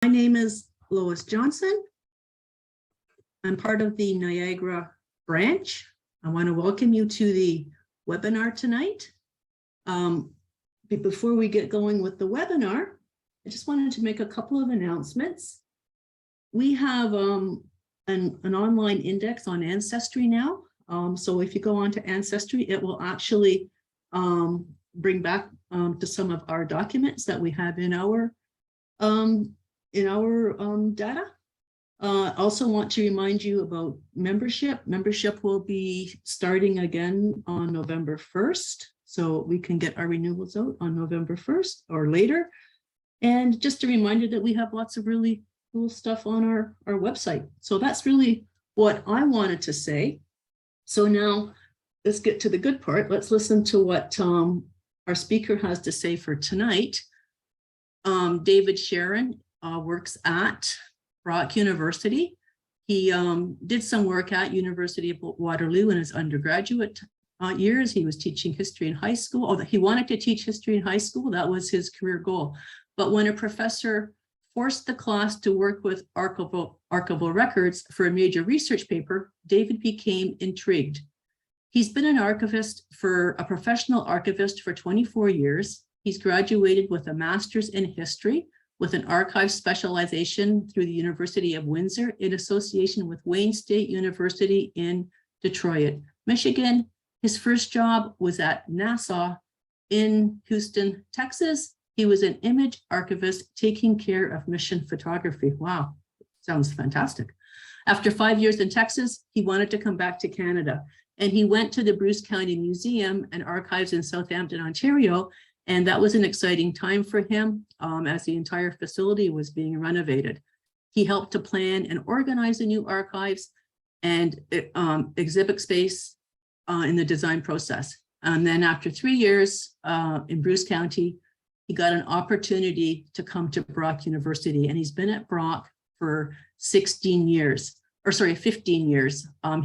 My name is Lois Johnson. I'm part of the Niagara branch. I want to welcome you to the webinar tonight. But before we get going with the webinar, I just wanted to make a couple of announcements. We have an online index on Ancestry now. So if you go on to Ancestry, it will actually bring back to some of our documents that we have in our data. Also want to remind you about membership. Membership will be starting again on November 1st. So we can get our renewals out on November 1st or later. And just a reminder that we have lots of really cool stuff on our website. So that's really what I wanted to say. So now let's get to the good part. Let's listen to what our speaker has to say for tonight. David Sharron works at Brock University. He did some work at University of Waterloo in his undergraduate years. He was teaching history in high school. Although he wanted to teach history in high school, that was his career goal. But when a professor forced the class to work with archival records for a major research paper, David became intrigued. He's been an archivist a professional archivist for 24 years. He's graduated with a master's in history with an archive specialization through the University of Windsor in association with Wayne State University in Detroit, Michigan. His first job was at NASA in Houston, Texas. He was an image archivist taking care of mission photography. Wow, sounds fantastic. After 5 years in Texas, he wanted to come back to Canada, and he went to the Bruce County Museum and Archives in Southampton, Ontario, and that was an exciting time for him as the entire facility was being renovated. He helped to plan and organize the new archives and exhibit space in the design process. And then after 3 years in Bruce County, he got an opportunity to come to Brock University, and he's been at Brock for 15 years.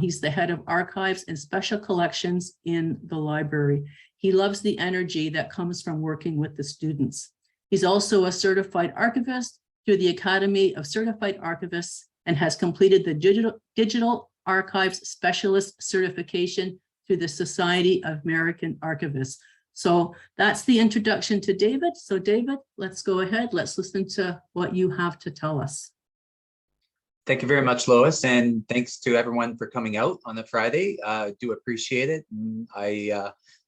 He's the head of archives and special collections in the library. He loves the energy that comes from working with the students. He's also a certified archivist through the Academy of Certified Archivists and has completed the Digital Archives Specialist certification through the Society of American Archivists. So that's the introduction to David. So David, let's go ahead. Let's listen to what you have to tell us. Thank you very much, Lois, and thanks to everyone for coming out on a Friday. Do appreciate it.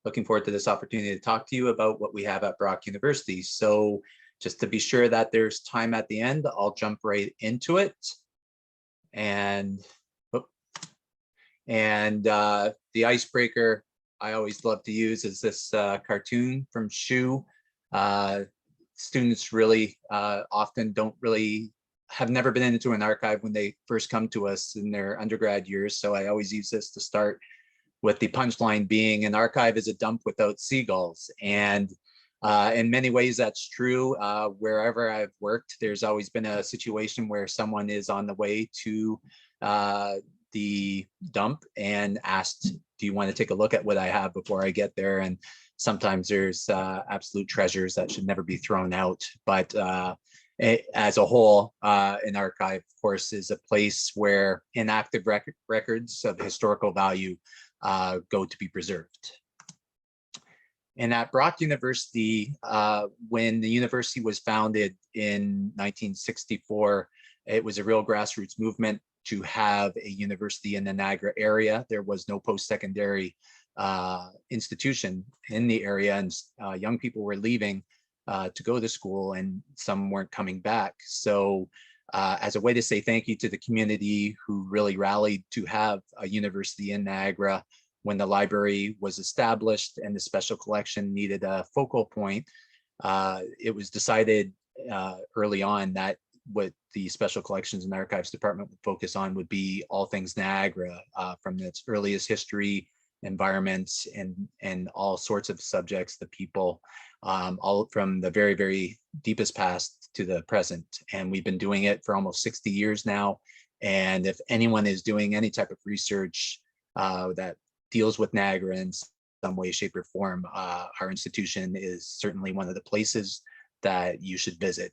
Looking forward to this opportunity to talk to you about what we have at Brock University. So just to be sure that there's time at the end, I'll jump right into it. And the icebreaker I always love to use is this cartoon from Shu. Students really often have never been into an archive when they first come to us in their undergrad years. So I always use this to start, with the punchline being an archive is a dump without seagulls. And in many ways that's true. Wherever I've worked, there's always been a situation where someone is on the way to the dump and asked, do you want to take a look at what I have before I get there? And sometimes there's absolute treasures that should never be thrown out. But as a whole, an archive, of course, is a place where inactive records of historical value go to be preserved. And at Brock University, when the university was founded in 1964, it was a real grassroots movement to have a university in the Niagara area. There was no post-secondary institution in the area, and young people were leaving to go to school, and some weren't coming back. So as a way to say thank you to the community who really rallied to have a university in Niagara when the library was established and the special collection needed a focal point, it was decided early on that what the Special Collections and Archives Department would focus on would be all things Niagara, from its earliest history, environments, and all sorts of subjects, the people, all from the very, very deepest past to the present. And we've been doing it for almost 60 years now. And if anyone is doing any type of research that deals with Niagara in some way, shape, or form, our institution is certainly one of the places that you should visit.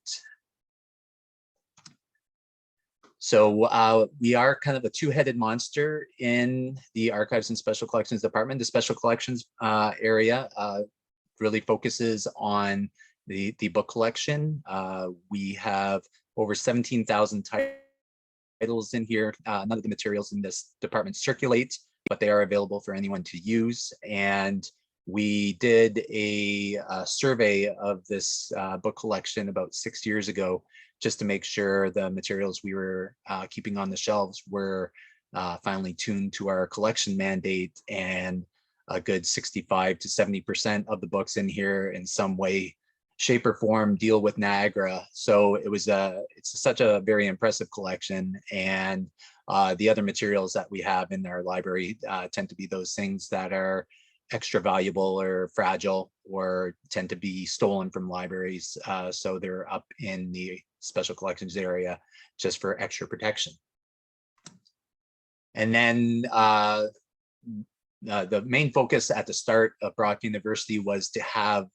So we are kind of a two-headed monster in the Archives and Special Collections Department. The Special Collections area really focuses on the book collection. We have over 17,000 titles in here. None of the materials in this department circulate, but they are available for anyone to use. And we did a survey of this book collection about 6 years ago, just to make sure the materials we were keeping on the shelves were finally tuned to our collection mandate, and a good 65 to 70% of the books in here in some way, shape or form deal with Niagara. So it's such a very impressive collection. And the other materials that we have in our library tend to be those things that are extra valuable or fragile, or tend to be stolen from libraries. So they're up in the special collections area just for extra protection. And then the main focus at the start of Brock University was to have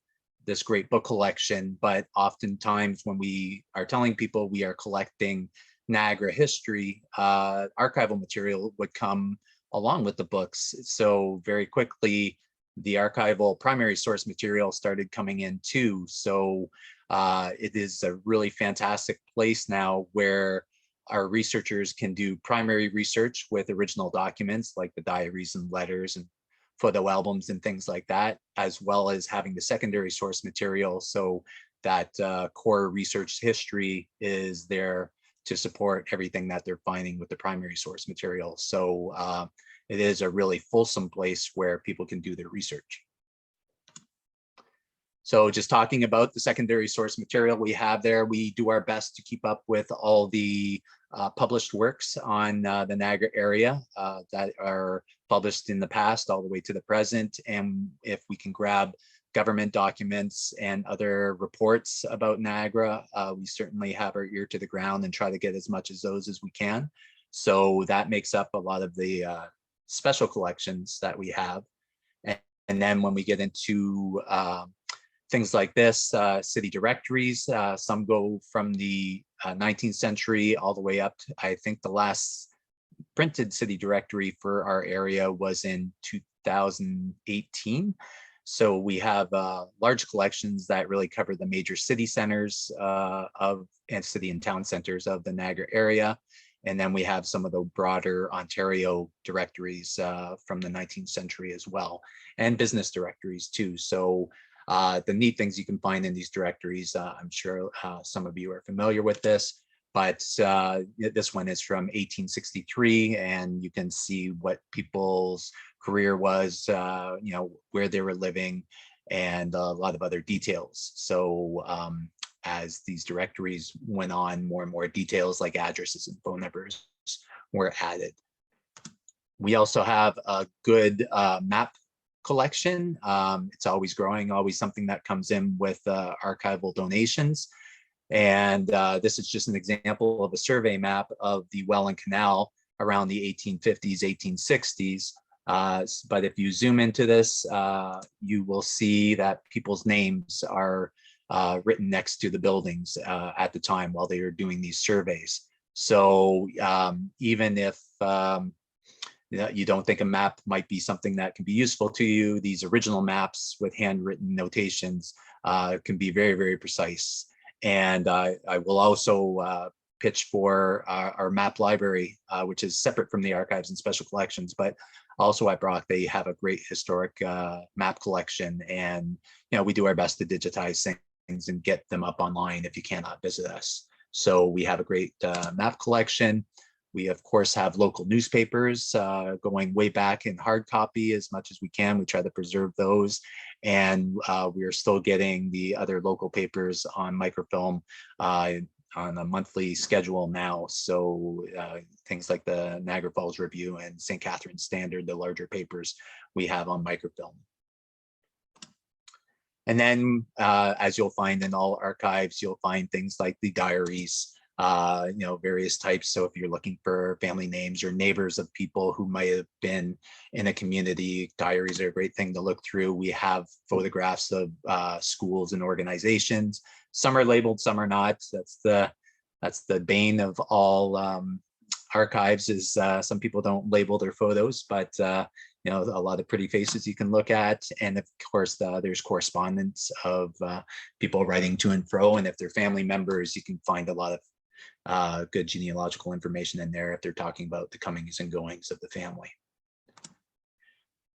this great book collection, but oftentimes when we are telling people we are collecting Niagara history, archival material would come along with the books. So very quickly, the archival primary source material started coming in too. So it is a really fantastic place now where our researchers can do primary research with original documents like the diaries and letters and photo albums and things like that, as well as having the secondary source material, so that core research history is there to support everything that they're finding with the primary source material. So it is a really fulsome place where people can do their research. So just talking about the secondary source material we have there, we do our best to keep up with all the published works on the Niagara area that are published in the past all the way to the present. And if we can grab government documents and other reports about Niagara, we certainly have our ear to the ground and try to get as much of those as we can. So that makes up a lot of the special collections that we have. And then when we get into things like this, city directories, some go from the 19th century all the way up to, I think the last printed city directory for our area was in 2018. So we have large collections that really cover the major city centers and city and town centers of the Niagara area. And then we have some of the broader Ontario directories from the 19th century as well, and business directories too. So the neat things you can find in these directories, I'm sure some of you are familiar with this, but this one is from 1863, and you can see what people's career was, where they were living, and a lot of other details. So as these directories went on, more and more details like addresses and phone numbers were added. We also have a good map collection. It's always growing, always something that comes in with archival donations. And this is just an example of a survey map of the Welland Canal around the 1850s, 1860s. But if you zoom into this, you will see that people's names are written next to the buildings at the time while they are doing these surveys. So even if you don't think a map might be something that can be useful to you, these original maps with handwritten notations can be very, very precise. And I will also pitch for our map library, which is separate from the archives and special collections, but also at Brock, they have a great historic map collection. And we do our best to digitize things and get them up online if you cannot visit us. So we have a great map collection. We, of course, have local newspapers going way back in hard copy as much as we can. We try to preserve those. And we are still getting the other local papers on microfilm on a monthly schedule now. So things like the Niagara Falls Review and St. Catharines Standard, the larger papers we have on microfilm. And then as you'll find in all archives, you'll find things like the diaries, various types. So if you're looking for family names or neighbors of people who might have been in a community, diaries are a great thing to look through. We have photographs of schools and organizations. Some are labeled, some are not. That's the That's the bane of all archives is some people don't label their photos, but you know, a lot of pretty faces you can look at. And of course, there's correspondence of people writing to and fro. And if they're family members, you can find a lot of good genealogical information in there if they're talking about the comings and goings of the family.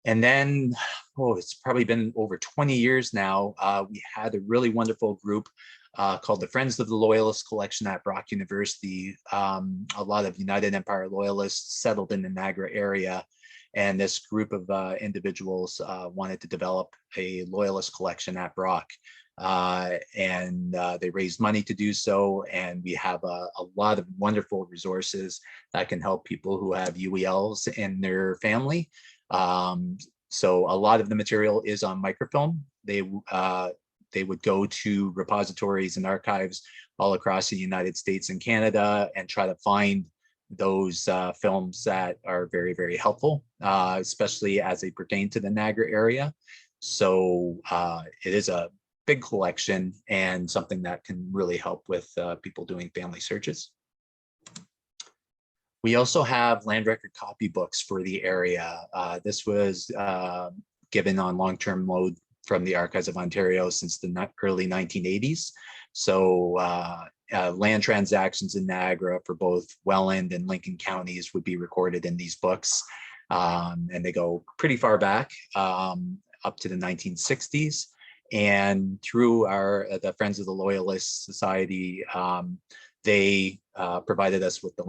And then, oh, it's probably been over 20 years now. We had a really wonderful group called the Friends of the Loyalist Collection at Brock University. A lot of United Empire Loyalists settled in the Niagara area. And this group of individuals wanted to develop a Loyalist collection at Brock. And they raised money to do so. And we have a lot of wonderful resources that can help people who have UELs in their family. So a lot of the material is on microfilm. They would go to repositories and archives all across the United States and Canada and try to find those films that are very, very helpful, especially as they pertain to the Niagara area. So it is a big collection and something that can really help with people doing family searches. We also have land record copybooks for the area. This was given on long-term load from the Archives of Ontario since the early 1980s. So land transactions in Niagara for both Welland and Lincoln counties would be recorded in these books. And they go pretty far back, up to the 1960s. And through the Friends of the Loyalist Society, they provided us with the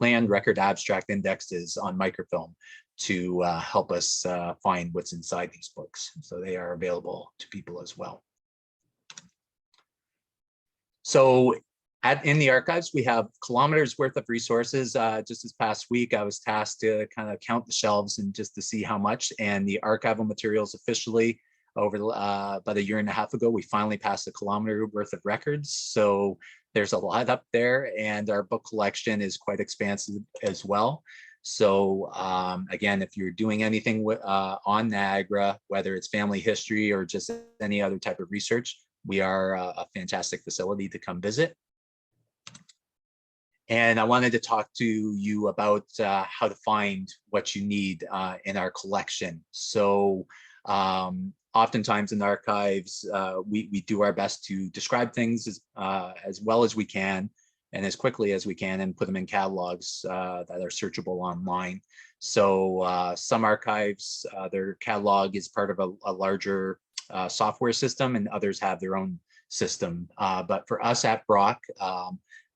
land record abstract indexes on microfilm to help us find what's inside these books. So they are available to people as well. So in the archives, we have kilometers worth of resources. Just this past week, I was tasked to kind of count the shelves and just to see how much. And the archival materials officially over about a year and a half ago, we finally passed a kilometer worth of records. So there's a lot up there, and our book collection is quite expansive as well. So again, if you're doing anything on Niagara, whether it's family history or just any other type of research, we are a fantastic facility to come visit. And I wanted to talk to you about how to find what you need in our collection. So oftentimes in archives, we do our best to describe things as well as we can and as quickly as we can and put them in catalogs that are searchable online. So some archives, their catalog is part of a larger software system, and others have their own system. But for us at Brock,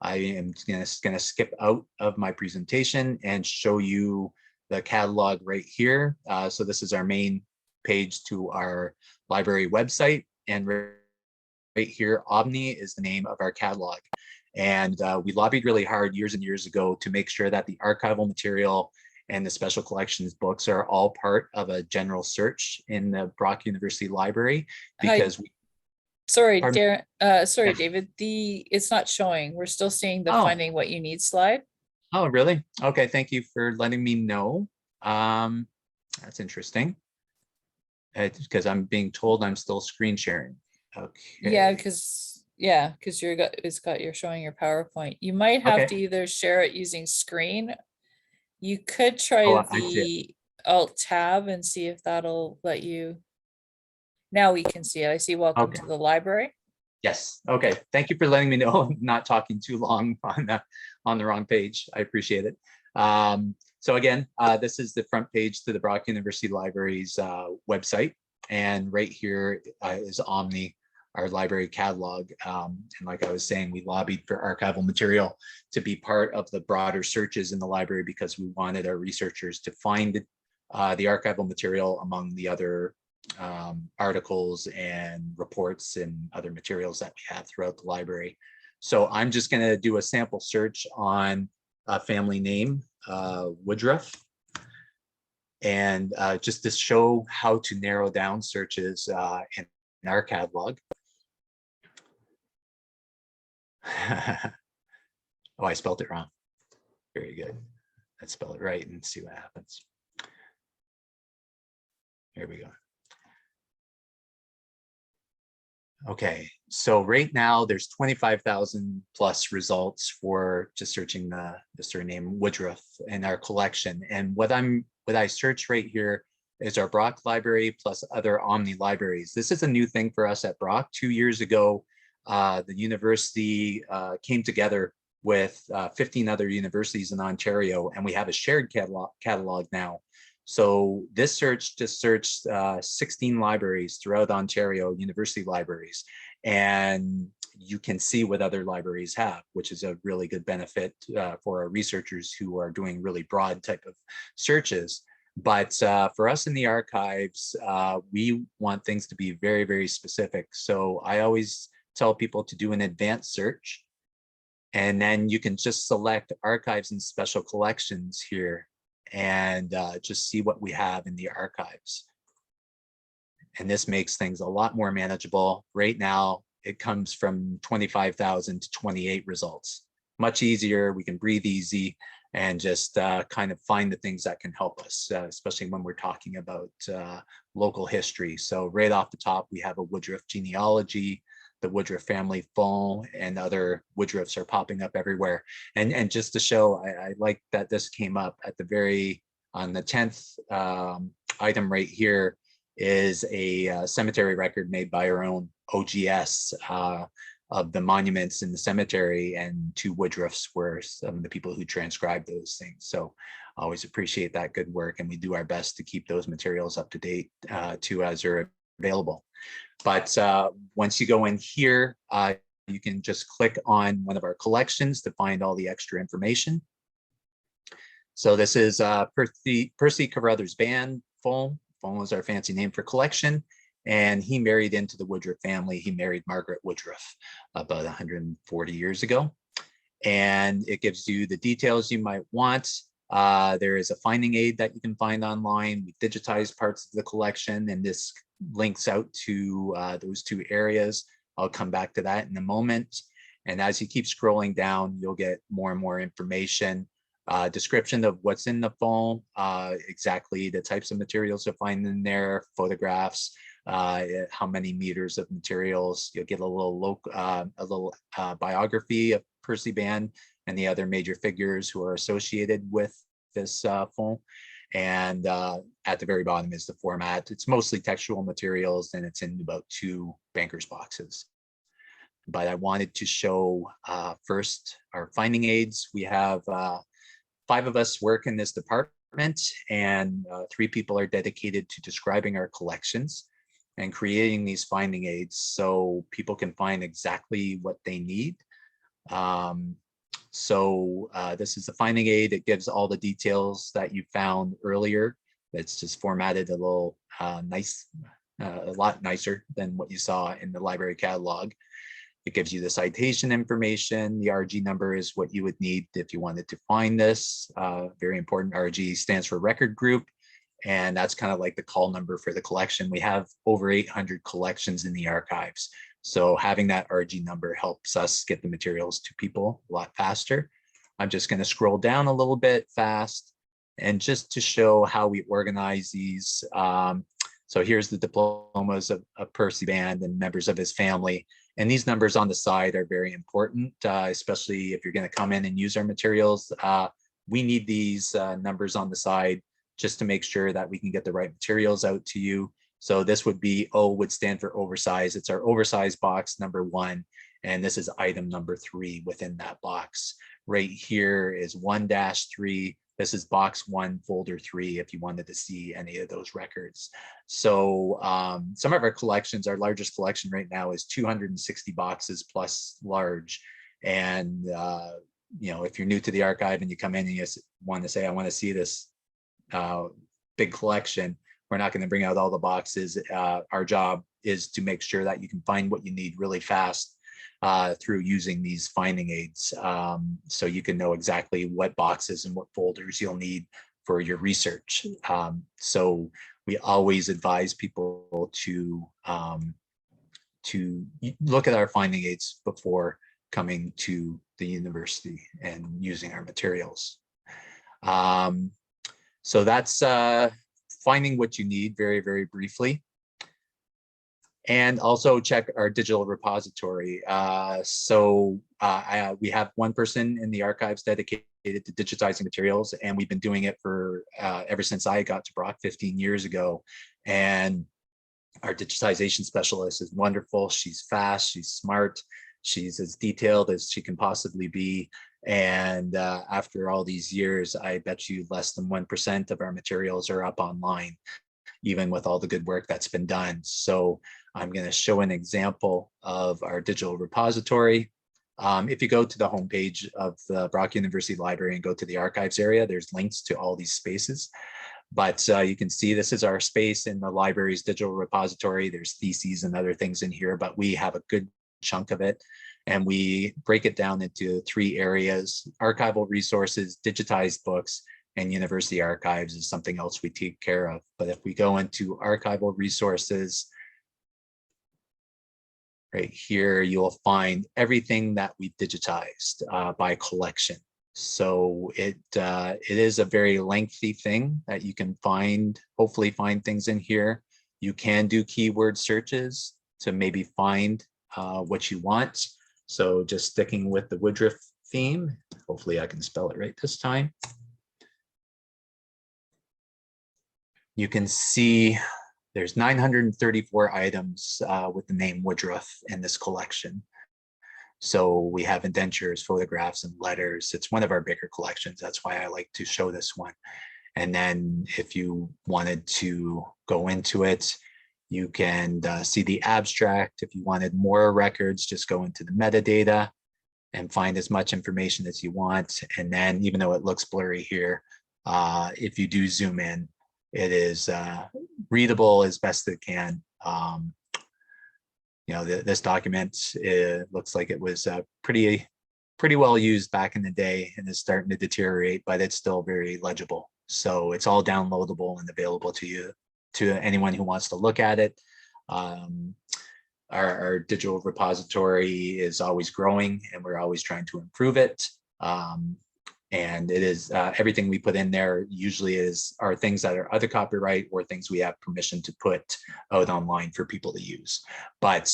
I am gonna skip out of my presentation and show you the catalog right here. So this is our main page to our library website, and right here, Omni is the name of our catalog. And we lobbied really hard years and years ago to make sure that the archival material and the special collections books are all part of a general search in the Brock University Library, because Sorry, Pardon? Darren. Sorry, David. It's not showing. We're still seeing the finding what you need slide. Oh, really? Okay, thank you for letting me know. That's interesting. Because I'm being told I'm still screen sharing. Okay. Yeah, because you're showing your PowerPoint. You might have to either share it using screen. You could try the Alt Tab and see if that'll let you. Now we can see it. I see welcome to the library. Yes. Okay. Thank you for letting me know I'm not talking too long on the wrong page. I appreciate it. So again, this is the front page to the Brock University Library's website. And right here is Omni, our library catalog. And like I was saying, we lobbied for archival material to be part of the broader searches in the library because we wanted our researchers to find the archival material among the other articles and reports and other materials that we have throughout the library. So I'm just going to do a sample search on a family name, Woodruff, and just to show how to narrow down searches in our catalog. Oh, I spelled it wrong. Very good. Let's spell it right and see what happens. Here we go. Okay, so right now there's 25,000 plus results for just searching the surname Woodruff in our collection. And what I search right here is our Brock library plus other Omni libraries. This is a new thing for us at Brock. 2 years ago, the university came together with 15 other universities in Ontario, and we have a shared catalog now. So this search just searched 16 libraries throughout Ontario, university libraries, and you can see what other libraries have, which is a really good benefit for our researchers who are doing really broad type of searches. But for us in the archives, we want things to be very, very specific. So I always tell people to do an advanced search, and then you can just select archives and special collections here and just see what we have in the archives. And this makes things a lot more manageable. Right now, it comes from 25,000 to 28 results. Much easier, we can breathe easy and just kind of find the things that can help us, especially when we're talking about local history. So right off the top, we have a Woodruff genealogy, the Woodruff family phone, and other Woodruffs are popping up everywhere. And just to show, I like that this came up at the on the 10th item right here is a cemetery record made by our own OGS of the monuments in the cemetery, and 2 Woodruffs were some of the people who transcribed those things. So I always appreciate that good work, and we do our best to keep those materials up to date too as they're available. But once you go in here, you can just click on one of our collections to find all the extra information. So this is Percy Carruthers Band phone. Phone was our fancy name for collection. And he married into the Woodruff family. He married Margaret Woodruff about 140 years ago. And it gives you the details you might want. There is a finding aid that you can find online. We digitized parts of the collection, and this links out to those 2 areas. I'll come back to that in a moment. And as you keep scrolling down, you'll get more and more information. Description of what's in the phone, exactly the types of materials you'll find in there, photographs, how many meters of materials. You'll get a little biography of Percy Band and the other major figures who are associated with this phone. And at the very bottom is the format. It's mostly textual materials, and it's in about 2 banker's boxes. But I wanted to show first our finding aids. We have 5 of us work in this department, and 3 people are dedicated to describing our collections and creating these finding aids so people can find exactly what they need. This is the finding aid. It gives all the details that you found earlier. It's just formatted a little nice, a lot nicer than what you saw in the library catalog. It gives you the citation information. The RG number is what you would need if you wanted to find this. Very important, RG stands for record group. And that's kind of like the call number for the collection. We have over 800 collections in the archives. So having that RG number helps us get the materials to people a lot faster. I'm just going to scroll down a little bit fast, and just to show how we organize these. So here's the diplomas of Percy Band and members of his family. And these numbers on the side are very important, especially if you're going to come in and use our materials. We need these numbers on the side just to make sure that we can get the right materials out to you. So this would be, O would stand for oversize. It's our oversized box number 1. And this is item number 3 within that box. Right here is 1-3. This is box 1, folder 3, if you wanted to see any of those records. So some of our collections, our largest collection right now is 260 boxes plus large. And if you're new to the archive and you come in and you want to say, I want to see this big collection, we're not going to bring out all the boxes. Our job is to make sure that you can find what you need really fast through using these finding aids, so you can know exactly what boxes and what folders you'll need for your research. So we always advise people to look at our finding aids before coming to the university and using our materials. So that's finding what you need very, very briefly. And also check our digital repository. We have one person in the archives dedicated to digitizing materials, and we've been doing it for ever since I got to Brock 15 years ago. And our digitization specialist is wonderful. She's fast, she's smart, she's as detailed as she can possibly be. And after all these years, I bet you less than 1% of our materials are up online, even with all the good work that's been done. So I'm going to show an example of our digital repository. If you go to the homepage of the Brock University Library and go to the archives area, there's links to all these spaces. But you can see this is our space in the library's digital repository. There's theses and other things in here, but we have a good chunk of it. And we break it down into 3 areas: archival resources, digitized books, and university archives is something else we take care of. But if we go into archival resources, right here, you'll find everything that we digitized by collection. So it is a very lengthy thing that you can find, hopefully find things in here. You can do keyword searches to maybe find what you want. So just sticking with the Woodruff theme, hopefully I can spell it right this time. You can see there's 934 items with the name Woodruff in this collection. So we have indentures, photographs, and letters. It's one of our bigger collections. That's why I like to show this one. And then if you wanted to go into it, you can see the abstract. If you wanted more records, just go into the metadata and find as much information as you want. And then even though it looks blurry here, if you do zoom in, it is readable as best it can. You know, this document, it looks like it was pretty well used back in the day and is starting to deteriorate, but it's still very legible. So it's all downloadable and available to you, to anyone who wants to look at it. Our digital repository is always growing and we're always trying to improve it. And it is everything we put in there usually are things that are other copyright or things we have permission to put out online for people to use. But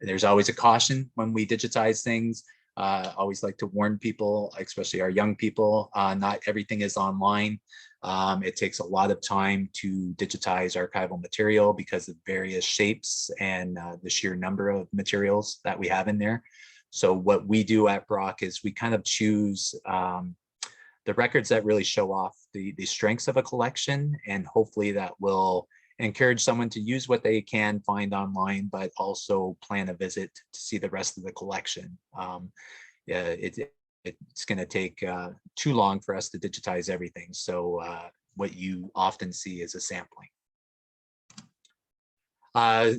there's always a caution when we digitize things. Always like to warn people, especially our young people, not everything is online. It takes a lot of time to digitize archival material because of various shapes and the sheer number of materials that we have in there. So what we do at Brock is we kind of choose the records that really show off the strengths of a collection, and hopefully that will encourage someone to use what they can find online, but also plan a visit to see the rest of the collection. Yeah, it's going to take too long for us to digitize everything. So what you often see is a sampling.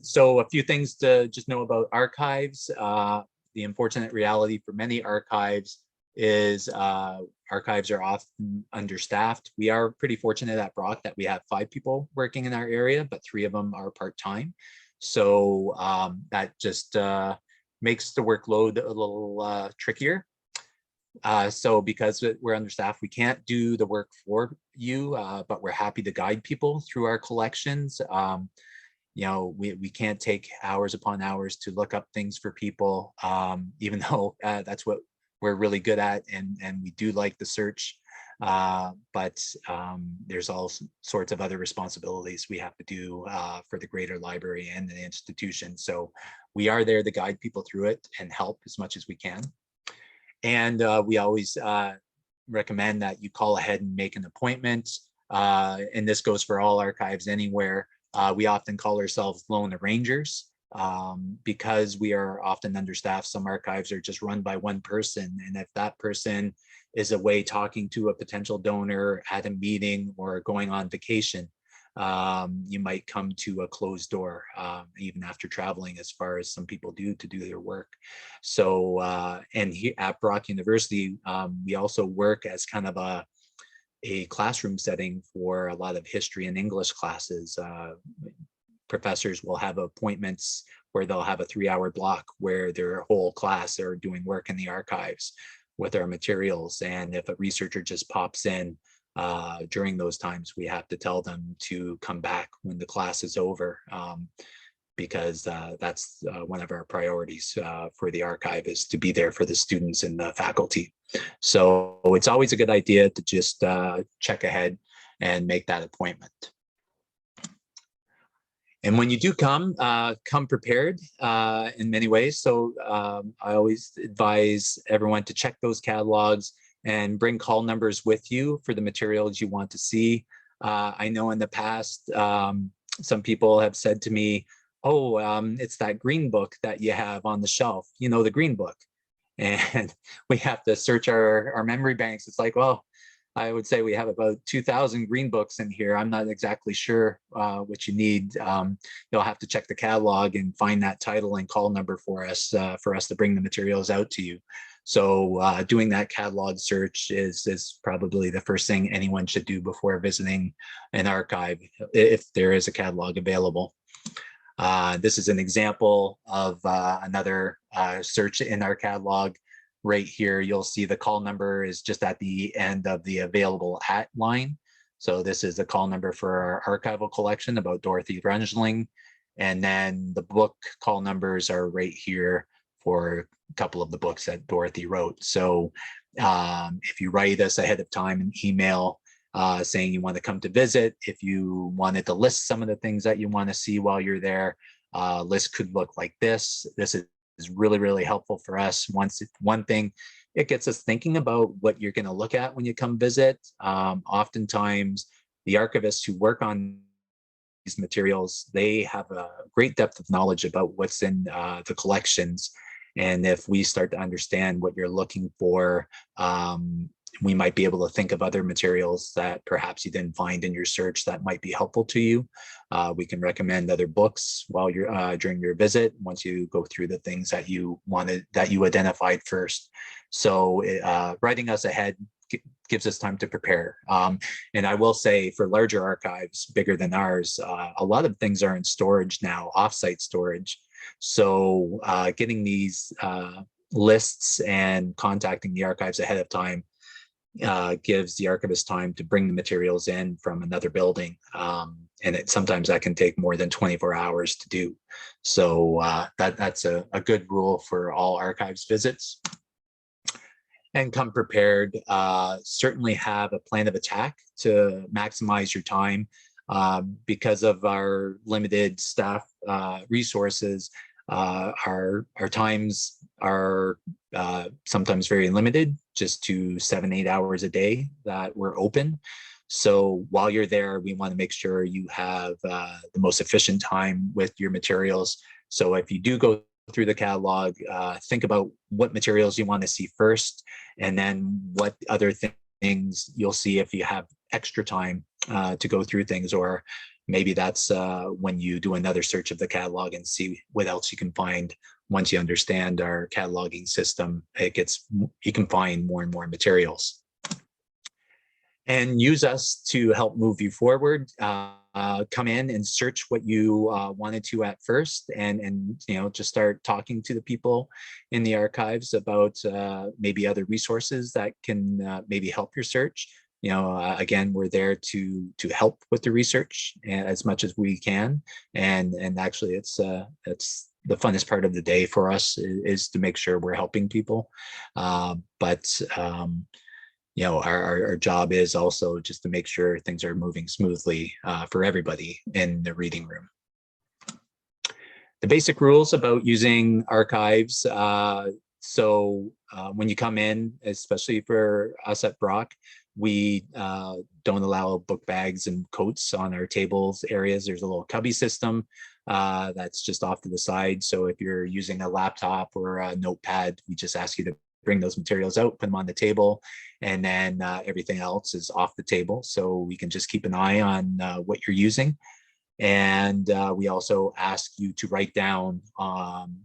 So a few things to just know about archives. The unfortunate reality for many archives is archives are often understaffed. We are pretty fortunate at Brock that we have 5 people working in our area, but 3 of them are part-time. So that just makes the workload a little trickier. So because we're understaffed, we can't do the work for you, but we're happy to guide people through our collections. You know, we can't take hours upon hours to look up things for people, even though that's what we're really good at, and we do like the search. But there's all sorts of other responsibilities we have to do for the greater library and the institution. So we are there to guide people through it and help as much as we can. And we always recommend that you call ahead and make an appointment. And this goes for all archives anywhere. We often call ourselves lone rangers because we are often understaffed. Some archives are just run by one person. And if that person is away talking to a potential donor at a meeting or going on vacation, you might come to a closed door, even after traveling as far as some people do to do their work. So, and here at Brock University, we also work as kind of a classroom setting for a lot of history and English classes. Professors will have appointments where they'll have a 3-hour block where their whole class are doing work in the archives with our materials. And if a researcher just pops in during those times, we have to tell them to come back when the class is over. because that's one of our priorities for the archive, is to be there for the students and the faculty. So it's always a good idea to just check ahead and make that appointment. And when you do come prepared in many ways. So I always advise everyone to check those catalogs and bring call numbers with you for the materials you want to see. I know in the past, some people have said to me, oh, it's that green book that you have on the shelf, you know, the green book. And we have to search our memory banks. It's like, well, I would say we have about 2,000 green books in here. I'm not exactly sure what you need. You'll have to check the catalog and find that title and call number for us to bring the materials out to you. So doing that catalog search is probably the first thing anyone should do before visiting an archive, if there is a catalog available. This is an example of another search in our catalog. Right here, you'll see the call number is just at the end of the available at line. So this is the call number for our archival collection about Dorothy Rungeling. And then the book call numbers are right here for a couple of the books that Dorothy wrote. So if you write us ahead of time an email saying you want to come to visit, if you wanted to list some of the things that you want to see while you're there, list could look like this. This is really, really helpful for us. One thing, it gets us thinking about what you're going to look at when you come visit. Oftentimes, the archivists who work on these materials, they have a great depth of knowledge about what's in the collections. And if we start to understand what you're looking for, we might be able to think of other materials that perhaps you didn't find in your search that might be helpful to you. We can recommend other books while you're during your visit, once you go through the things that you wanted, that you identified first. So writing us ahead gives us time to prepare. And I will say, for larger archives, bigger than ours, a lot of things are in storage now, offsite storage. So getting these lists and contacting the archives ahead of time gives the archivist time to bring the materials in from another building. And sometimes that can take more than 24 hours to do. So that's a good rule for all archives visits. And come prepared. Certainly have a plan of attack to maximize your time. Because of our limited staff resources, our times are sometimes very limited, just to 7-8 hours a day that we're open. So while you're there, we want to make sure you have the most efficient time with your materials. So if you do go through the catalog, think about what materials you want to see first, and then what other things you'll see if you have extra time to go through things, or maybe that's when you do another search of the catalog and see what else you can find. Once you understand our cataloging system, you can find more and more materials. And use us to help move you forward. Come in and search what you wanted to at first, and just start talking to the people in the archives about maybe other resources that can maybe help your search. Again, we're there to help with the research as much as we can, and actually it's the funnest part of the day for us, is to make sure we're helping people. Our job is also just to make sure things are moving smoothly for everybody in the reading room. The basic rules about using archives. So when you come in, especially for us at Brock, we don't allow book bags and coats on our tables areas. There's a little cubby system that's just off to the side. So if you're using a laptop or a notepad, we just ask you to bring those materials out, put them on the table, and then everything else is off the table. So we can just keep an eye on what you're using. And we also ask you to write down on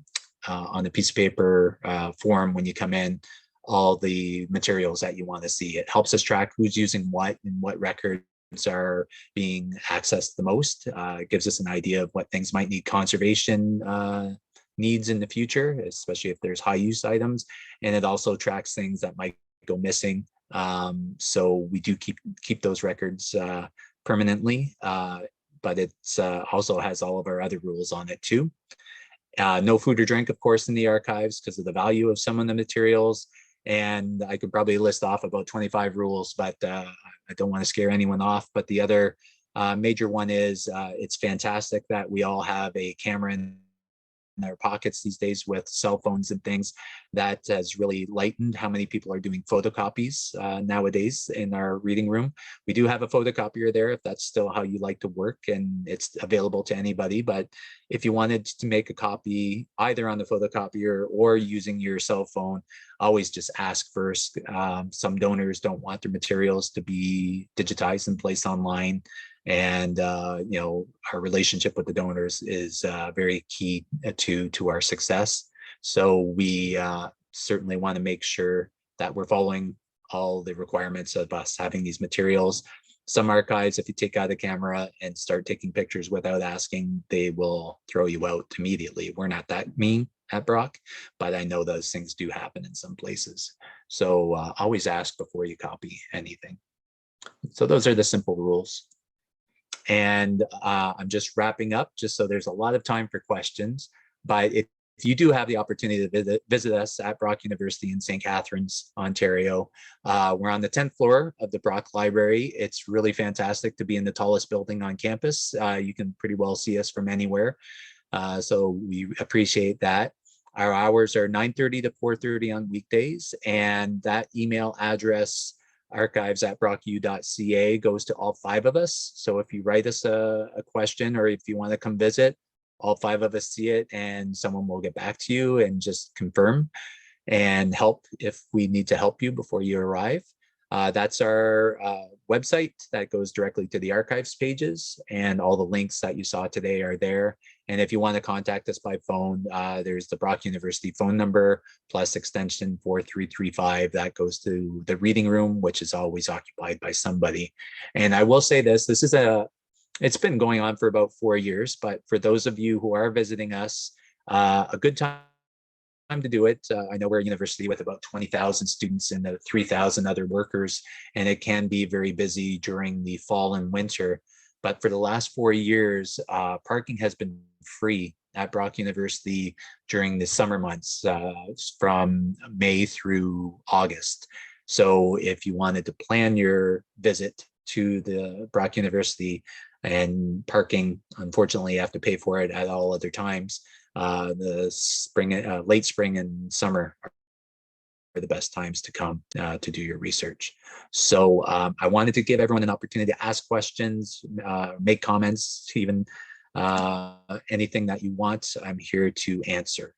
a piece of paper form when you come in all the materials that you want to see. It helps us track who's using what and what records are being accessed the most. It gives us an idea of what things might need conservation needs in the future, especially if there's high use items. And it also tracks things that might go missing. So we do keep those records permanently. but it's also has all of our other rules on it too. No food or drink, of course, in the archives because of the value of some of the materials. And I could probably list off about 25 rules, but I don't want to scare anyone off. But the other major one is it's fantastic that we all have a camera in their pockets these days with cell phones and things. That has really lightened how many people are doing photocopies nowadays in our reading room. We do have a photocopier there if that's still how you like to work, and it's available to anybody. But if you wanted to make a copy either on the photocopier or using your cell phone, always just ask first. Some donors don't want their materials to be digitized and placed online. And you know, our relationship with the donors is very key to our success. So we certainly want to make sure that we're following all the requirements of us having these materials. Some archives, if you take out a camera and start taking pictures without asking, they will throw you out immediately. We're not that mean at Brock, but I know those things do happen in some places. So always ask before you copy anything. So those are the simple rules. And I'm just wrapping up just so there's a lot of time for questions. But if you do have the opportunity to visit us at Brock University in St. Catharines, Ontario, we're on the 10th floor of the Brock Library. It's really fantastic to be in the tallest building on campus. You can pretty well see us from anywhere. So we appreciate that. Our hours are 9:30 to 4:30 on weekdays, and that email address archives@brocku.ca goes to all 5 of us. So if you write us a question or if you want to come visit, all 5 of us see it and someone will get back to you and just confirm and help if we need to help you before you arrive. That's our website that goes directly to the archives pages, and all the links that you saw today are there. And if you want to contact us by phone, there's the Brock University phone number plus extension 4335 that goes to the reading room, which is always occupied by somebody. And I will say this is it's been going on for about 4 years, but for those of you who are visiting us, a good time to do it. I know we're a university with about 20,000 students and 3,000 other workers, and it can be very busy during the fall and winter. But for the last 4 years, parking has been free at Brock University during the summer months from May through August. So if you wanted to plan your visit to the Brock University, and parking, unfortunately, you have to pay for it at all other times. The spring, late spring and summer are the best times to come to do your research. So I wanted to give everyone an opportunity to ask questions, make comments, even anything that you want. I'm here to answer.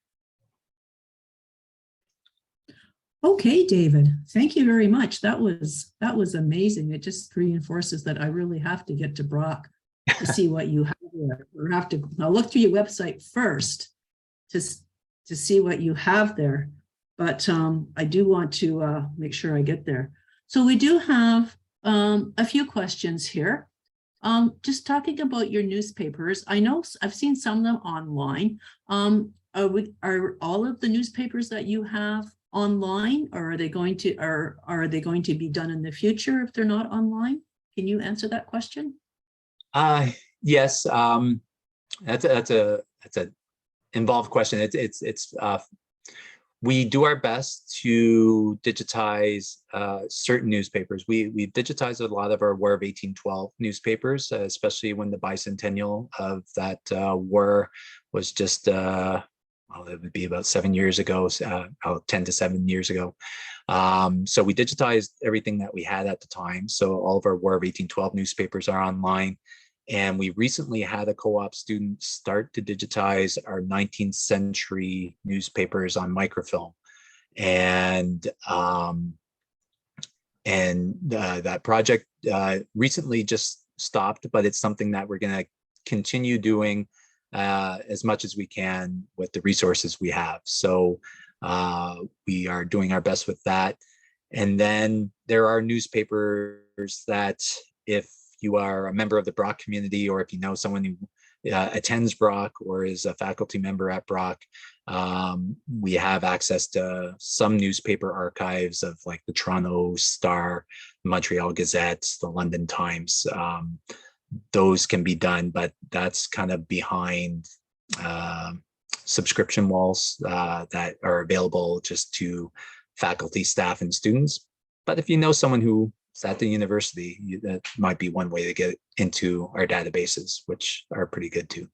Okay, David, thank you very much. That was amazing. It just reinforces that I really have to get to Brock to see what you have there. I'll look through your website first to see what you have there. But I do want to make sure I get there. So we do have a few questions here. Just talking about your newspapers, I know I've seen some of them online. Are all of the newspapers that you have online, or are they going to be done in the future if they're not online? Can you answer that question? Yes, that's a involved question. We do our best to digitize certain newspapers. We've digitized a lot of our War of 1812 newspapers, especially when the bicentennial of that war was just, well, it would be about 7 years ago, 10 to 7 years ago. So we digitized everything that we had at the time. So all of our War of 1812 newspapers are online. And we recently had a co-op student start to digitize our 19th century newspapers on microfilm. And that project recently just stopped, but it's something that we're going to continue doing as much as we can with the resources we have. So we are doing our best with that. And then there are newspapers that, if you are a member of the Brock community, or if you know someone who attends Brock or is a faculty member at Brock, we have access to some newspaper archives of like the Toronto Star, Montreal Gazette, the London Times. those can be done, but that's kind of behind subscription walls that are available just to faculty, staff, and students. But if you know someone who's at the university, that might be one way to get into our databases, which are pretty good too.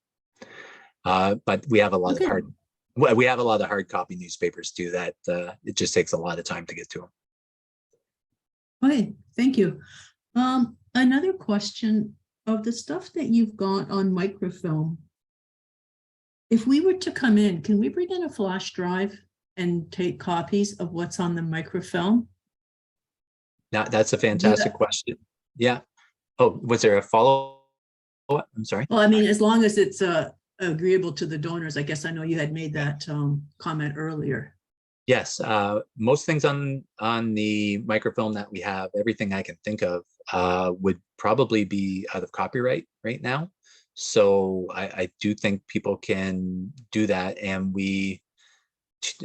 But we have a lot of hard copy newspapers too that it just takes a lot of time to get to them. Okay, thank you. Another question, of the stuff that you've got on microfilm, if we were to come in, can we bring in a flash drive and take copies of what's on the microfilm? That's a fantastic question. Yeah. Oh, was there a follow-up? I'm sorry. Well, I mean, as long as it's agreeable to the donors, I guess I know you had made that comment earlier. Yes, most things on the microfilm that we have, everything I can think of would probably be out of copyright right now. So I do think people can do that. And we,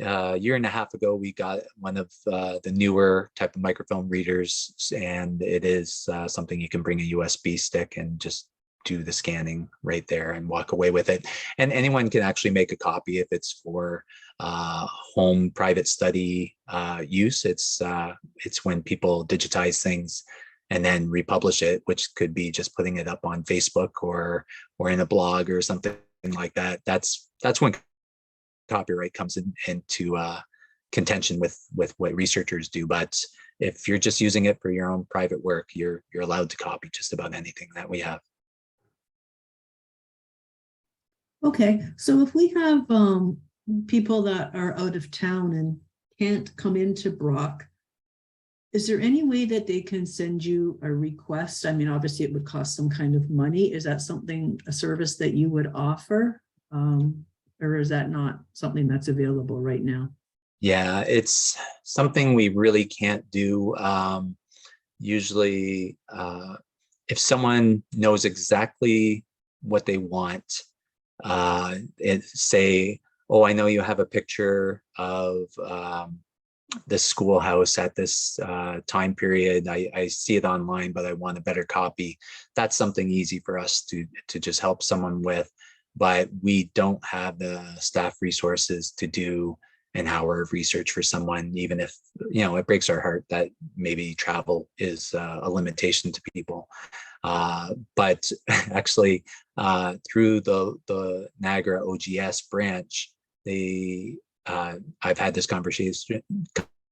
a year and a half ago, we got one of the newer type of microfilm readers, and it is something you can bring a USB stick and just do the scanning right there and walk away with it. And anyone can actually make a copy if it's for home private study use. It's when people digitize things and then republish it, which could be just putting it up on Facebook or in a blog or something like that. That's when copyright comes into contention with what researchers do. But if you're just using it for your own private work, you're allowed to copy just about anything that we have. Okay, so if we have people that are out of town and can't come into Brock, is there any way that they can send you a request? I mean, obviously it would cost some kind of money. Is that something, a service that you would offer? Or is that not something that's available right now? Yeah, it's something we really can't do. Usually, if someone knows exactly what they want, and say, oh, I know you have a picture of the schoolhouse at this time period. I see it online, but I want a better copy. That's something easy for us to just help someone with. But we don't have the staff resources to do an hour of research for someone, even if, you know, it breaks our heart that maybe travel is a limitation to people. But actually, through the Niagara OGS branch, I've had this conversation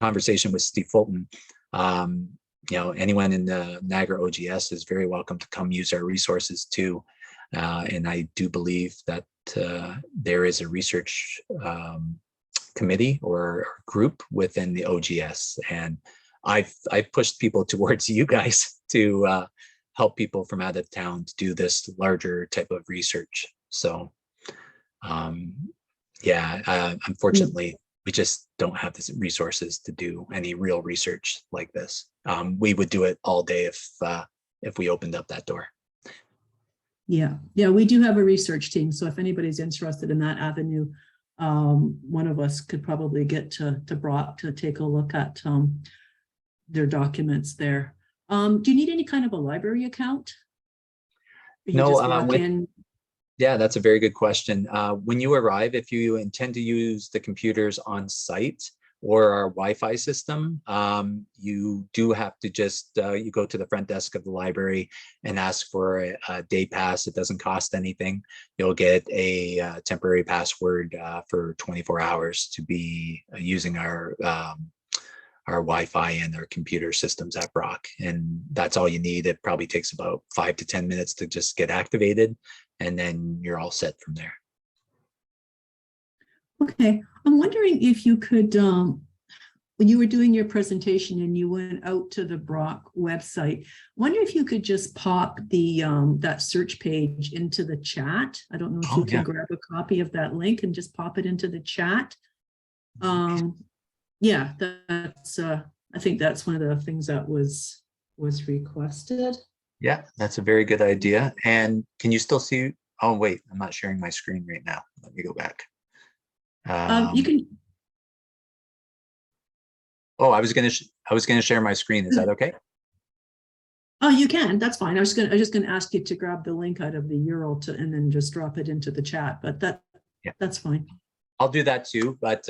with Steve Fulton. You know, anyone in the Niagara OGS is very welcome to come use our resources too. And I do believe that there is a research committee or group within the OGS, and I've pushed people towards you guys to help people from out of town to do this larger type of research. So yeah, unfortunately, we just don't have the resources to do any real research like this. We would do it all day if we opened up that door. Yeah, we do have a research team. So if anybody's interested in that avenue, one of us could probably get to Brock to take a look at their documents there. Do you need any kind of a library account? No, yeah, that's a very good question. When you arrive, if you intend to use the computers on site or our Wi-Fi system, you do have to just, you go to the front desk of the library and ask for a day pass. It doesn't cost anything. You'll get a temporary password for 24 hours to be using our Wi-Fi and our computer systems at Brock. And that's all you need. It probably takes about 5 to 10 minutes to just get activated, and then you're all set from there. Okay, I'm wondering if you could, when you were doing your presentation and you went out to the Brock website, wonder if you could just pop the that search page into the chat. I don't know if you can grab a copy of that link and just pop it into the chat. Yeah, that's I think that's one of the things that was requested. Yeah, that's a very good idea. And can you still see? Oh wait, I'm not sharing my screen right now. Let me go back. You can. Oh, I was gonna share my screen. Is that okay? Oh, you can. That's fine. I was just gonna ask you to grab the link out of the URL to, and then just drop it into the chat. But that's fine. I'll do that too. But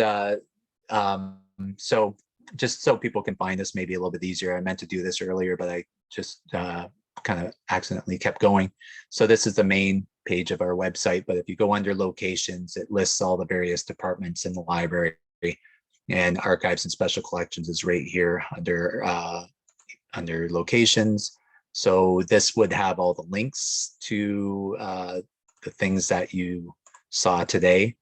so just so people can find us maybe a little bit easier. I meant to do this earlier, but I just kind of accidentally kept going. So this is the main page of our website. But if you go under locations, it lists all the various departments in the library, and archives and special collections is right here under locations. So this would have all the links to the things that you saw today.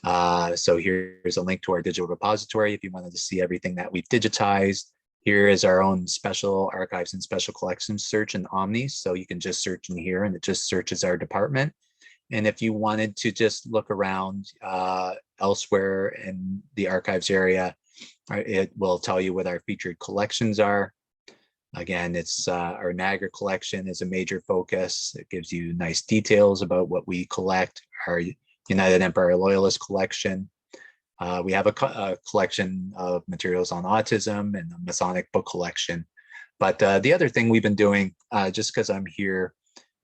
So here's a link to our digital repository if you wanted to see everything that we've digitized. Here is our own special archives and special collections search in Omni. So you can just search in here and it just searches our department. And if you wanted to just look around elsewhere in the archives area, it will tell you what our featured collections are. Again, it's our Niagara collection is a major focus. It gives you nice details about what we collect. Our United Empire Loyalist collection. We have a collection of materials on autism and a Masonic book collection. But the other thing we've been doing, just because I'm here,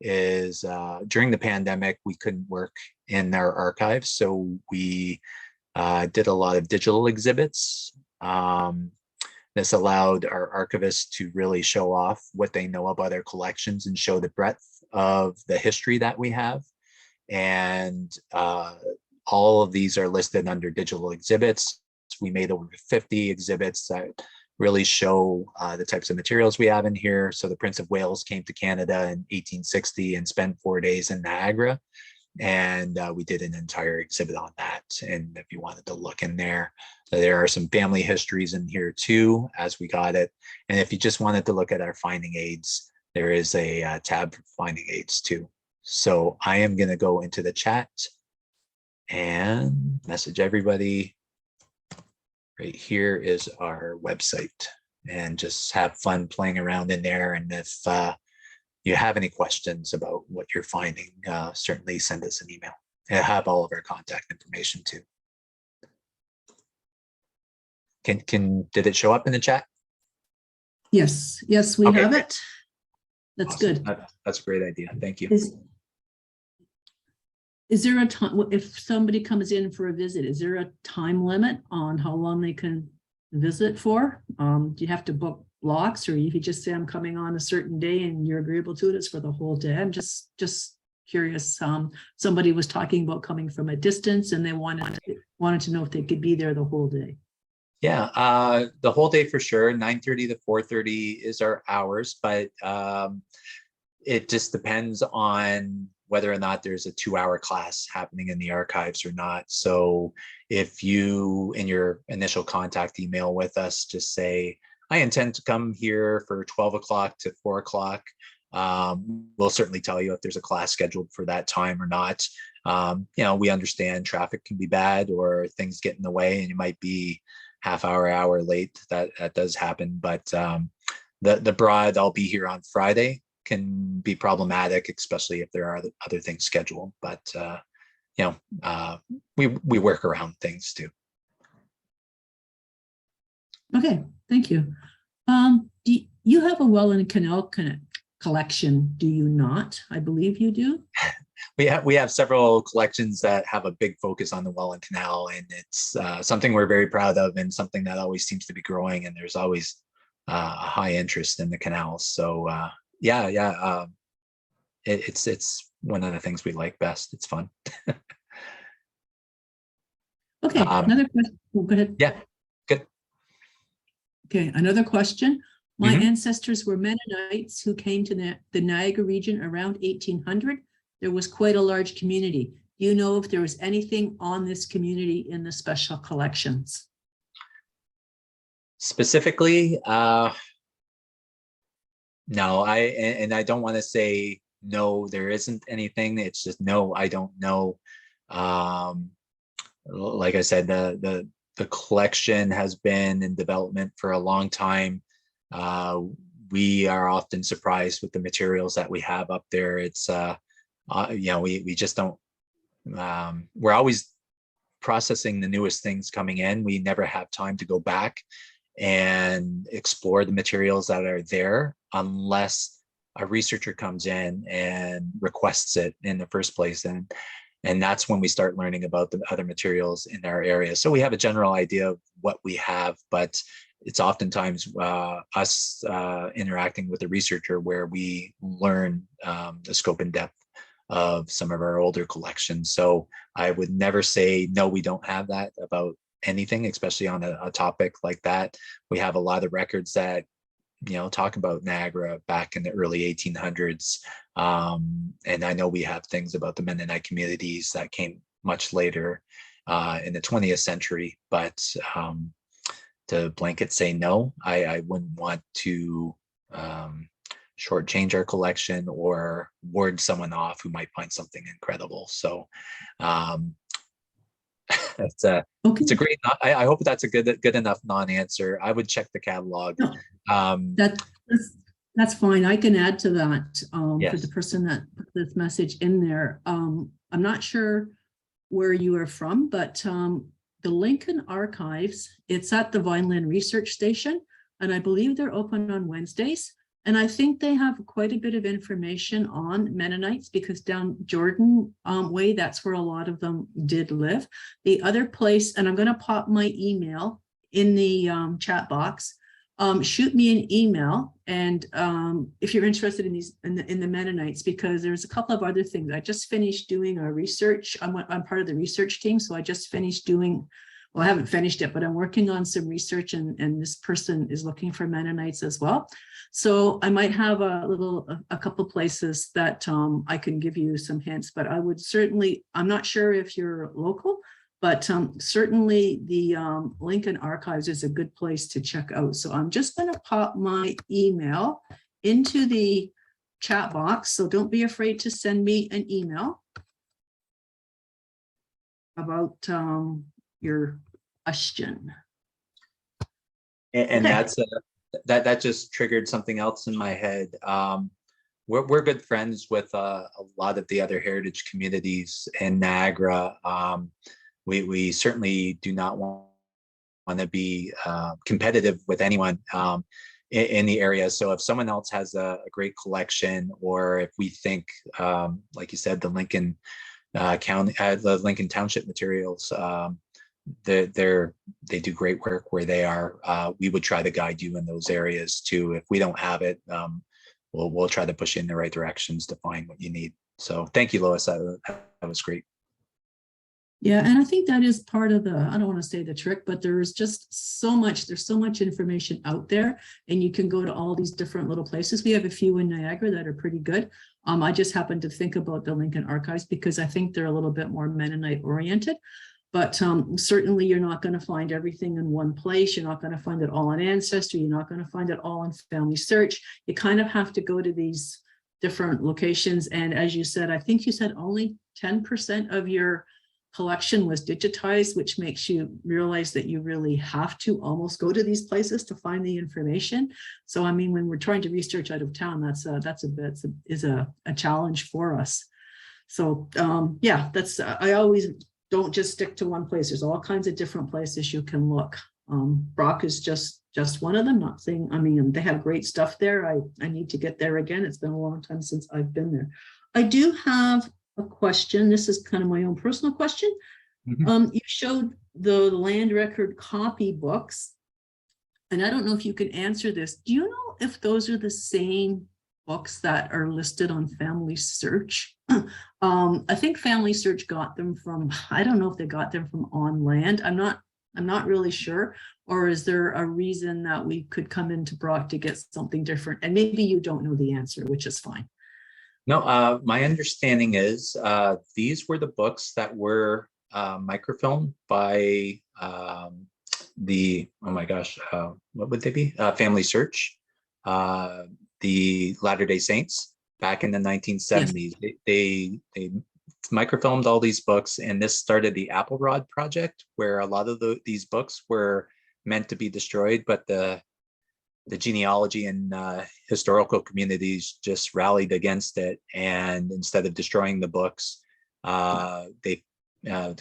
is during the pandemic, we couldn't work in our archives. So we did a lot of digital exhibits. This allowed our archivists to really show off what they know about our collections and show the breadth of the history that we have. And all of these are listed under digital exhibits. We made over 50 exhibits that really show the types of materials we have in here. So the Prince of Wales came to Canada in 1860 and spent 4 days in Niagara. And we did an entire exhibit on that. And if you wanted to look in there, there are some family histories in here too, as we got it. And if you just wanted to look at our finding aids, there is a tab for finding aids too. So I am going to go into the chat and message everybody. Right here is our website, and just have fun playing around in there. And if you have any questions about what you're finding, certainly send us an email. I have all of our contact information too. Did it show up in the chat? Yes, we Okay, have great. it. That's Awesome. good. That's a great idea. Thank you. Is there a time, if somebody comes in for a visit, is there a time limit on how long they can visit for? Do you have to book blocks, or if you just say I'm coming on a certain day and you're agreeable to it, it's for the whole day? I'm just curious. Somebody was talking about coming from a distance and they wanted to know if they could be there the whole day. Yeah, the whole day for sure. 9:30 to 4:30 is our hours, but it just depends on whether or not there's a 2-hour class happening in the archives or not. So if you, in your initial contact email with us, just say, I intend to come here for 12 o'clock to 4 o'clock. We'll certainly tell you if there's a class scheduled for that time or not. We understand traffic can be bad or things get in the way and you might be hour late. That does happen. But the broad, I'll be here on Friday, can be problematic, especially if there are other things scheduled. But we work around things too. Okay, thank you. Do you have a well and canal collection? Do you not? I believe you do. We have several collections that have a big focus on the Welland Canal, and it's something we're very proud of, and something that always seems to be growing. And there's always a high interest in the canals. So it's one of the things we like best. It's fun. Okay, another question. Oh, go ahead. Yeah, good. Okay, another question. My ancestors were Mennonites who came to the Niagara region around 1800. There was quite a large community. Do you know if there was anything on this community in the special collections? Specifically, no. I don't want to say no, there isn't anything. It's just no, I don't know. Like I said, the collection has been in development for a long time. We are often surprised with the materials that we have up there. It's we just don't. We're always processing the newest things coming in. We never have time to go back and explore the materials that are there unless a researcher comes in and requests it in the first place. And that's when we start learning about the other materials in our area. So we have a general idea of what we have, but it's oftentimes us interacting with the researcher where we learn the scope and depth of some of our older collections. So I would never say, no, we don't have that about anything, especially on a topic like that. We have a lot of records that, you know, talk about Niagara back in the early 1800s. And I know we have things about the Mennonite communities that came much later in the 20th century, but to blanket say no, I wouldn't want to shortchange our collection or ward someone off who might find something incredible. So it's a great, I hope that's a good enough non-answer. I would check the catalog. No, that's fine. I can add to that yes. for the person that put this message in there. I'm not sure where you are from, but the Lincoln Archives, it's at the Vineland Research Station, and I believe they're open on Wednesdays. And I think they have quite a bit of information on Mennonites because down Jordan way, that's where a lot of them did live. The other place, and I'm going to pop my email in the chat box. Shoot me an email, and if you're interested in these in the Mennonites, because there's a couple of other things. I just finished doing a research. I'm part of the research team, so I just finished doing. Well, I haven't finished it, but I'm working on some research, and this person is looking for Mennonites as well. So I might have a couple places that I can give you some hints. But I would certainly. I'm not sure if you're local, but certainly the Lincoln Archives is a good place to check out. So I'm just going to pop my email into the chat box. So don't be afraid to send me an email about your question. And okay. That's that just triggered something else in my head. We're good friends with a lot of the other heritage communities in Niagara. We certainly do not want to be competitive with anyone in the area. So if someone else has a great collection, or if we think, like you said, the Lincoln County, the Lincoln Township materials, they do great work where they are. We would try to guide you in those areas too. If we don't have it, we'll try to push you in the right directions to find what you need. So thank you, Lois. That was great. Yeah, and I think that is part of the, I don't want to say the trick, but there's just so much, there's so much information out there, and you can go to all these different little places. We have a few in Niagara that are pretty good. I just happened to think about the Lincoln Archives because I think they're a little bit more Mennonite oriented, but certainly you're not going to find everything in one place. You're not going to find it all on Ancestry. You're not going to find it all on Family Search. You kind of have to go to these different locations. And as you said, I think you said only 10% of your collection was digitized, which makes you realize that you really have to almost go to these places to find the information. So, I mean, when we're trying to research out of town, that's a challenge for us. So, yeah, I always don't just stick to one place. There's all kinds of different places you can look. Brock is just one of them. Not saying, I mean, they have great stuff there. I need to get there again. It's been a long time since I've been there. I do have a question. This is kind of my own personal question. Mm-hmm. You showed the land record copy books, and I don't know if you can answer this. Do you know if those are the same books that are listed on Family Search? I think Family Search got them from, I don't know if they got them from On Land. I'm not really sure. Or is there a reason that we could come into Brock to get something different? And maybe you don't know the answer, which is fine. No, my understanding is these were the books that were microfilmed by what would they be? Family Search, the Latter-day Saints back in the 1970s. Yes. They microfilmed all these books, and this started the Applerod Project, where a lot of these books were meant to be destroyed, but the genealogy and historical communities just rallied against it, and instead of destroying the books, the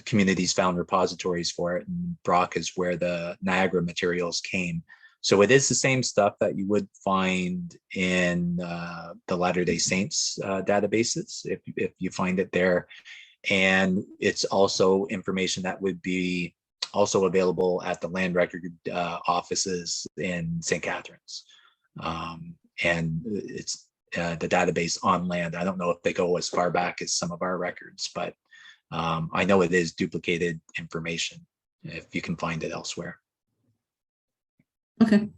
communities found repositories for it, and Brock is where the Niagara materials came. So it is the same stuff that you would find in the Latter-day Saints databases, if you find it there. And it's also information that would be also available at the land record offices in St. Catharines. And it's the database on land. I don't know if they go as far back as some of our records, but I know it is duplicated information if you can find it elsewhere. Okay.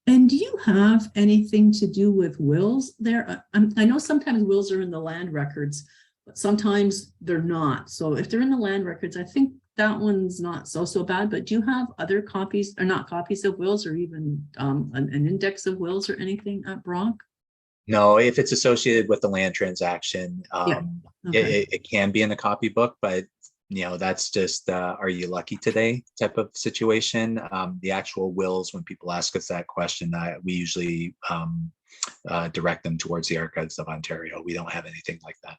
And do you have anything to do with wills there? I know sometimes wills are in the land records, but sometimes they're not. So if they're in the land records, I think that one's not so bad. But do you have other copies, or not copies of wills, or even an index of wills or anything at Brock? No, if it's associated with the land transaction, Okay. it can be in the copybook, but that's just are you lucky today type of situation. The actual wills, when people ask us that question, we usually direct them towards the Archives of Ontario. We don't have anything like that.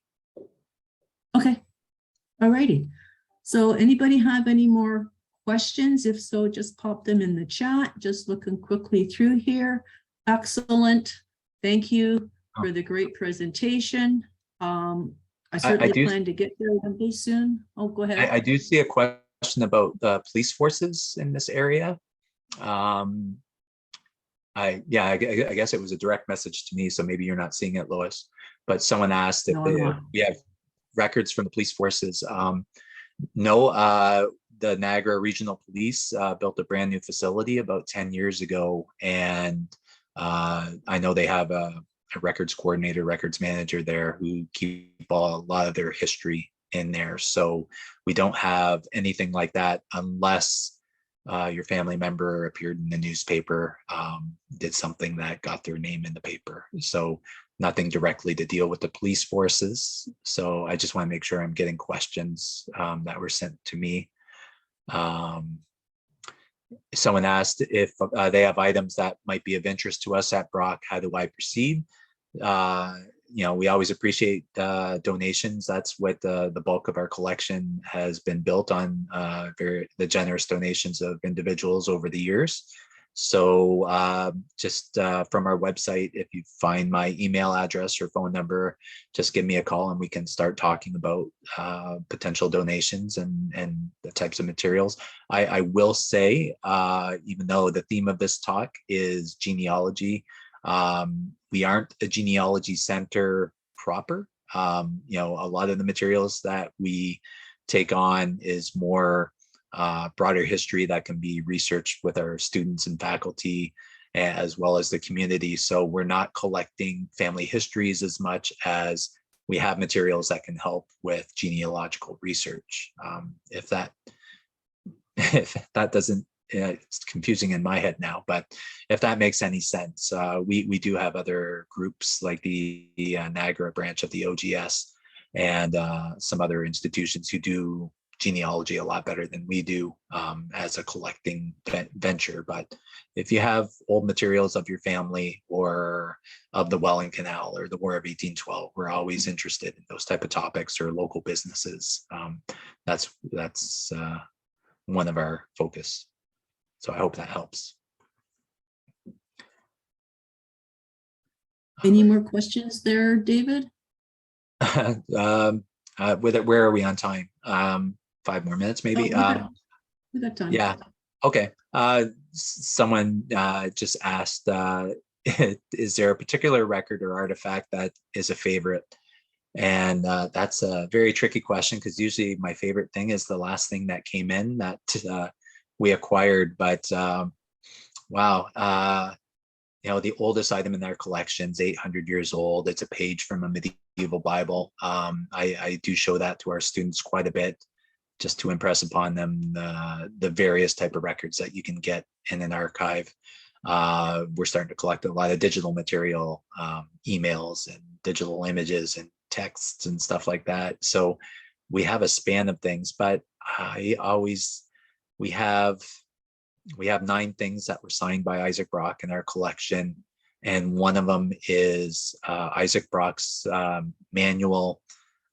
Okay. All righty. So anybody have any more questions? If so, just pop them in the chat. Just looking quickly through here. Excellent. Thank you for the great presentation. I certainly plan to get there one day soon. Oh, go ahead. I do see a question about the police forces in this area. I guess it was a direct message to me, so maybe you're not seeing it, Lois. But someone asked if we have records from the police forces. No, the Niagara Regional Police built a brand new facility about 10 years ago, and I know they have a records coordinator, records manager there who keep a lot of their history in there. So we don't have anything like that unless your family member appeared in the newspaper, did something that got their name in the paper. So nothing directly to deal with the police forces. So I just want to make sure I'm getting questions that were sent to me. Someone asked if they have items that might be of interest to us at Brock. How do I proceed? We always appreciate donations. That's what the bulk of our collection has been built on, the generous donations of individuals over the years. So just from our website, if you find my email address or phone number, just give me a call and we can start talking about potential donations and the types of materials. I will say, even though the theme of this talk is genealogy, we aren't a genealogy center proper. A lot of the materials that we take on is more broader history that can be researched with our students and faculty, as well as the community. So we're not collecting family histories as much as we have materials that can help with genealogical research. If that doesn't, it's confusing in my head now, but if that makes any sense, we do have other groups like the Niagara branch of the OGS and some other institutions who do genealogy a lot better than we do as a collecting venture. But if you have old materials of your family or of the Welland Canal or the War of 1812, we're always interested in those type of topics, or local businesses. That's one of our focus. So I hope that helps. Any more questions there, David? Where are we on time? 5 more minutes, maybe. We got time. Yeah. Okay. Someone just asked, is there a particular record or artifact that is a favorite? And that's a very tricky question, because usually my favorite thing is the last thing that came in that we acquired. But wow, the oldest item in our collection is 800 years old. It's a page from a medieval Bible. I do show that to our students quite a bit, just to impress upon them the various type of records that you can get in an archive. We're starting to collect a lot of digital material, emails and digital images and texts and stuff like that. So we have a span of things, but we have 9 things that were signed by Isaac Brock in our collection. And one of them is Isaac Brock's manual,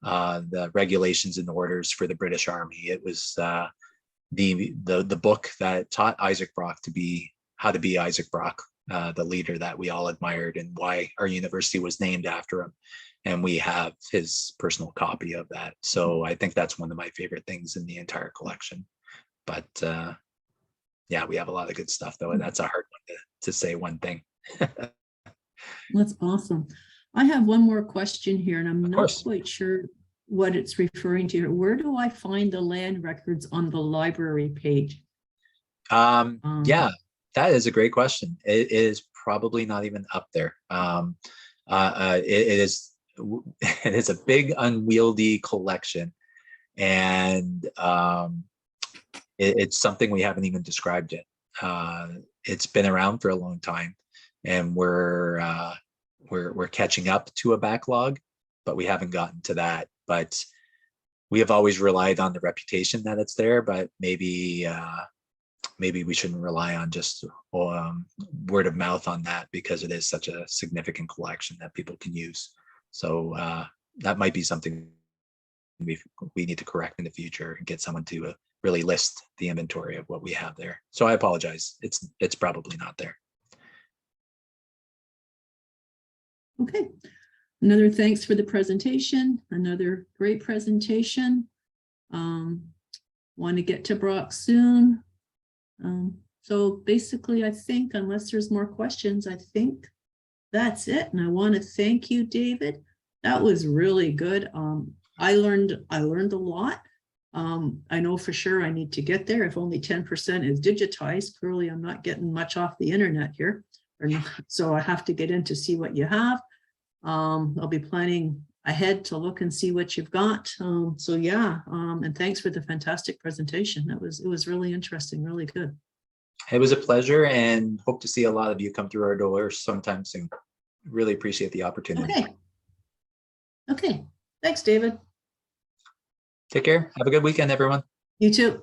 the regulations and orders for the British Army. It was the book that taught Isaac Brock to be how to be Isaac Brock, the leader that we all admired, and why our university was named after him. And we have his personal copy of that. So I think that's one of my favorite things in the entire collection. But yeah, we have a lot of good stuff though, and that's a hard one to say one thing. That's awesome. I have one more question here, and I'm Of not course. quite sure what it's referring to here. Where do I find the land records on the library page? Yeah, that is a great question. It is probably not even up there. It is it is a big unwieldy collection, and it's something we haven't even described yet. It's been around for a long time, and we're catching up to a backlog, but we haven't gotten to that. But we have always relied on the reputation that it's there, but maybe we shouldn't rely on just word of mouth on that, because it is such a significant collection that people can use. So that might be something we need to correct in the future and get someone to really list the inventory of what we have there. So I apologize. It's probably not there. Okay. Another thanks for the presentation. Another great presentation. Want to get to Brock soon. So basically, I think, unless there's more questions, I think that's it. And I want to thank you, David. That was really good. I learned a lot. I know for sure I need to get there. If only 10% is digitized, clearly I'm not getting much off the internet here. So I have to get in to see what you have. I'll be planning ahead to look and see what you've got. So yeah, and thanks for the fantastic presentation. It was really interesting, really good. It was a pleasure, and hope to see a lot of you come through our doors sometime soon. Really appreciate the opportunity. Okay. Thanks, David. Take care. Have a good weekend, everyone. You too.